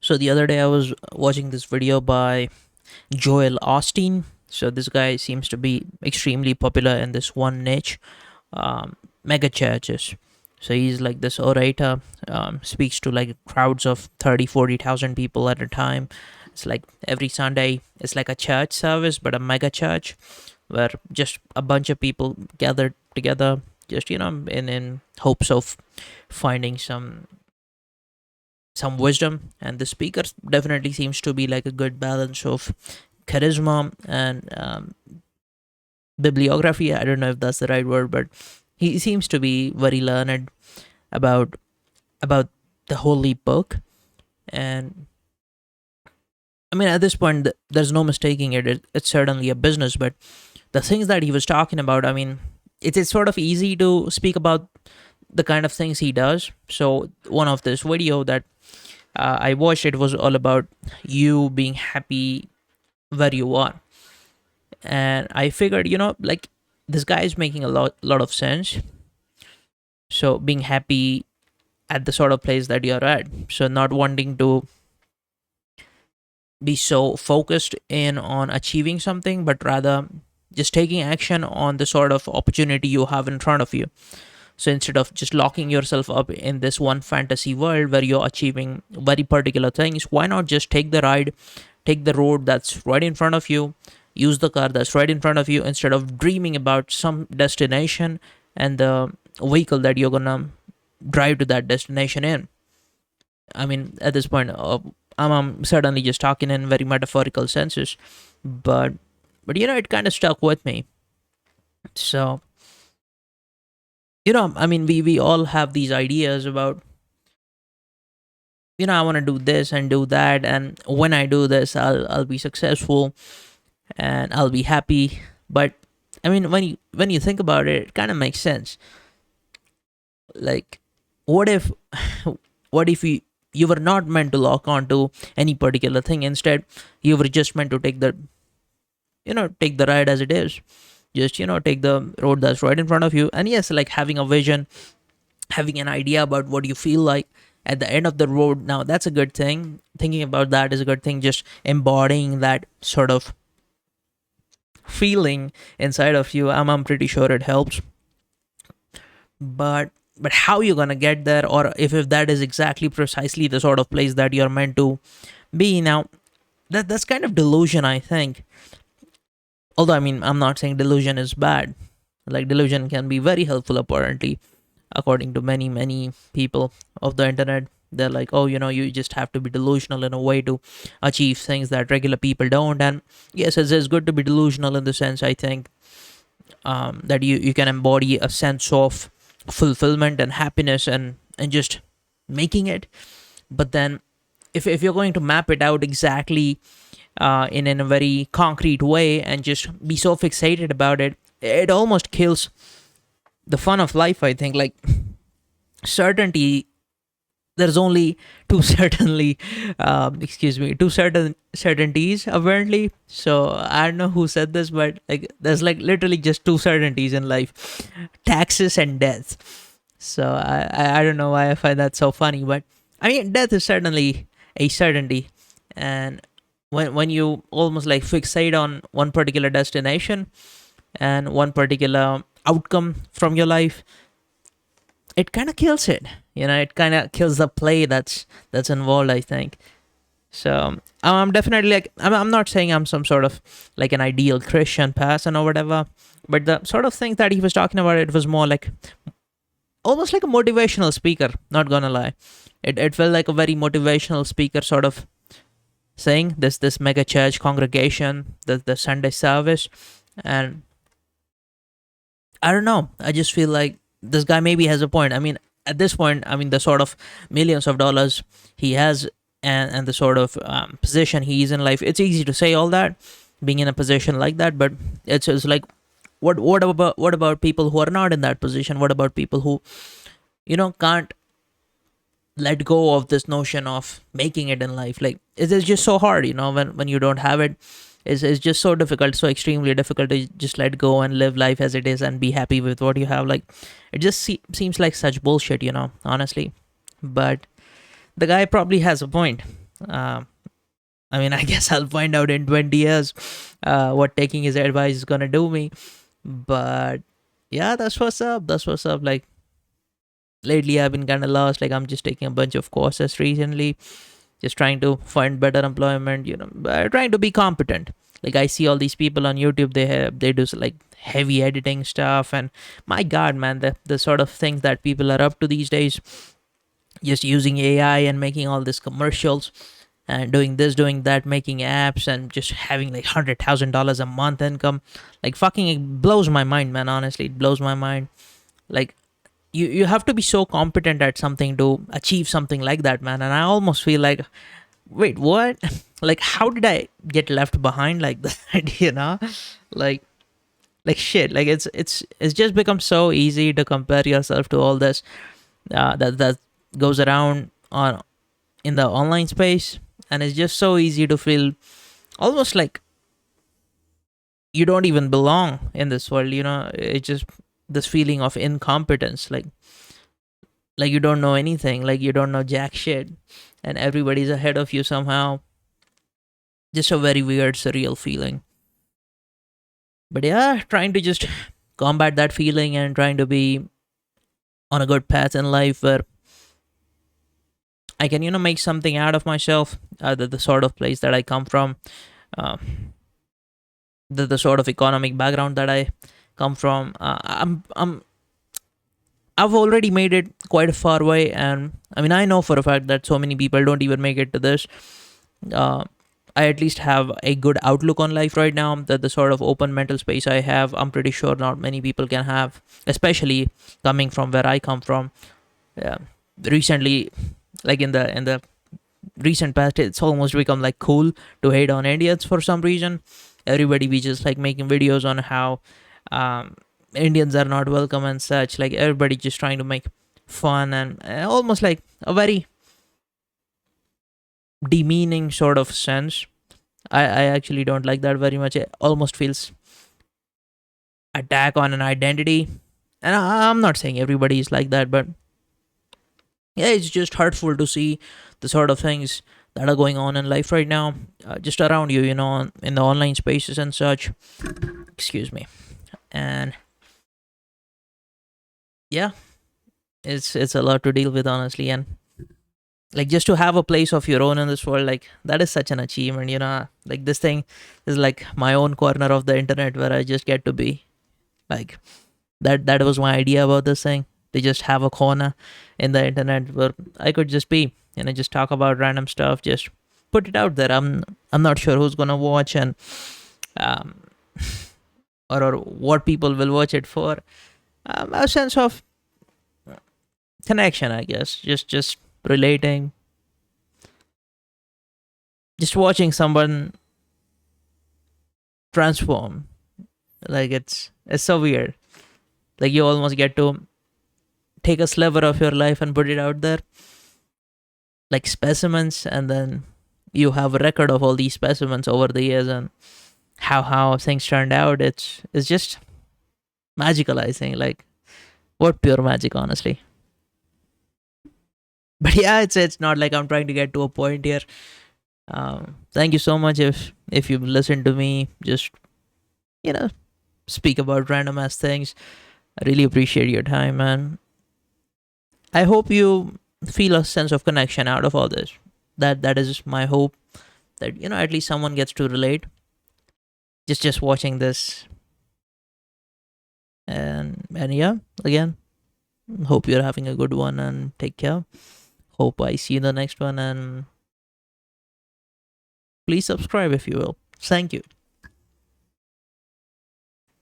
So the other day I was watching this video by Joel Osteen. So this guy seems to be extremely popular in this one niche, mega churches. So he's like this orator, speaks to like crowds of 30, 40,000 people at a time. It's like every Sunday, it's like a church service, but a mega church where just a bunch of people gathered together, just, in hopes of finding some wisdom. And the speaker definitely seems to be like a good balance of charisma and bibliography. I don't know if that's the right word, but he seems to be very learned about about the holy book. And I mean, at this point, there's no mistaking it's certainly a business. But the things that he was talking about, I mean, it's sort of easy to speak about the kind of things he does. So one of this video that I watched, it was all about you being happy where you are. And I figured, like, this guy is making a lot of sense. So being happy at the sort of place that you're at, so not wanting to be so focused in on achieving something, but rather just taking action on the sort of opportunity you have in front of you. So instead of just locking yourself up in this one fantasy world where you're achieving very particular things, why not just take the ride, take the road that's right in front of you, use the car that's right in front of you, instead of dreaming about some destination and the vehicle that you're gonna drive to that destination in. I mean, at this point, I'm certainly just talking in very metaphorical senses, but it kind of stuck with me. So I mean, we all have these ideas about, I want to do this and do that, and when I do this, I'll be successful and I'll be happy. But I mean, when you think about it, it kind of makes sense. Like, what if what if you were not meant to lock onto any particular thing? Instead, you were just meant to take the ride as it is. Just take the road that's right in front of you. And yes, like having a vision, having an idea about what you feel like at the end of the road, now that's a good thing. Thinking about that is a good thing. Just embodying that sort of feeling inside of you, I'm pretty sure it helps. But how you're gonna get there, or if that is exactly precisely the sort of place that you're meant to be now, that's kind of delusion, I think. Although, I mean, I'm not saying delusion is bad. Like, delusion can be very helpful, apparently, according to many people of the internet. They're like, oh, you just have to be delusional in a way to achieve things that regular people don't. And yes, it's good to be delusional in the sense, I think, that you can embody a sense of fulfillment and happiness, and just making it. But then, if you're going to map it out exactly, in a very concrete way, and just be so fixated about it, it almost kills the fun of life, I think. Like, certainty, there's only two certainly excuse me, two certain certainties, apparently. So I don't know who said this, but like, there's like literally just two certainties in life: taxes and death. So I don't know why I find that so funny, but I mean, death is certainly a certainty. And when you almost like fixate on one particular destination and one particular outcome from your life, it kind of kills it. It kind of kills the play that's involved, I think. So I'm definitely like, I'm not saying I'm some sort of like an ideal Christian person or whatever, but the sort of thing that he was talking about, it was more like almost like a motivational speaker, not gonna lie. It felt like a very motivational speaker sort of saying this mega church congregation, the Sunday service. And I don't know, I just feel like this guy maybe has a point. I mean, at this point, I mean, the sort of millions of dollars he has, and the sort of position he is in life, it's easy to say all that, being in a position like that. But it's like, what about people who are not in that position? What about people who can't let go of this notion of making it in life? Like, it's just so hard, when you don't have it. It's just so difficult, so extremely difficult to just let go and live life as it is and be happy with what you have. Like, it just seems like such bullshit, honestly. But the guy probably has a point. Um, I mean, I guess I'll find out in 20 years what taking his advice is gonna do me. But yeah, that's what's up. That's what's up. Like lately, I've been kind of lost. Like I'm just taking a bunch of courses recently, just trying to find better employment. Trying to be competent. Like I see all these people on YouTube. They do like heavy editing stuff, and my God, man, the sort of things that people are up to these days, just using AI and making all these commercials and doing this, doing that, making apps, and just having like $100,000 a month income. Like fucking, it blows my mind, man. Honestly, it blows my mind. Like you have to be so competent at something to achieve something like that, man. And I almost feel like, wait, what? Like, how did I get left behind like that? Like shit. Like it's just become so easy to compare yourself to all this that goes around on in the online space, and it's just so easy to feel almost like you don't even belong in this world. It's just this feeling of incompetence, like you don't know anything, like you don't know jack shit, and everybody's ahead of you somehow. Just a very weird, surreal feeling. But yeah, trying to just combat that feeling and trying to be on a good path in life where I can, make something out of myself. The sort of place that I come from, uh, the sort of economic background that I come from. I've already made it quite a far way, and I mean I know for a fact that so many people don't even make it to this. Uh, I at least have a good outlook on life right now. That the sort of open mental space I have, I'm pretty sure not many people can have, especially coming from where I come from. Yeah. Recently, like in the recent past, it's almost become like cool to hate on Indians for some reason. Everybody be just like making videos on how um, Indians are not welcome and such. Like everybody just trying to make fun and almost like a very demeaning sort of sense. I actually don't like that very much. It almost feels attack on an identity. And I'm not saying everybody is like that, but yeah, it's just hurtful to see the sort of things that are going on in life right now, just around you, in the online spaces and such. Excuse me. And yeah, it's a lot to deal with, honestly. And like just to have a place of your own in this world, like that is such an achievement. Like this thing is like my own corner of the internet where I just get to be. Like that was my idea about this thing, to just have a corner in the internet where I could just be, just talk about random stuff, just put it out there. I'm not sure who's gonna watch, and um or what people will watch it for. A sense of connection, I guess. Just relating, just watching someone transform. Like it's so weird. Like you almost get to take a sliver of your life and put it out there, like specimens, and then you have a record of all these specimens over the years and how things turned out. It's just magical, I think. Like what pure magic, honestly. But yeah, it's not like I'm trying to get to a point here. Thank you so much if you've listened to me just you know speak about random ass things. I really appreciate your time, man. I hope you feel a sense of connection out of all this. That is my hope, that at least someone gets to relate just watching this. And yeah, again, hope you're having a good one and take care. Hope I see you in the next one, and please subscribe if you will. Thank you.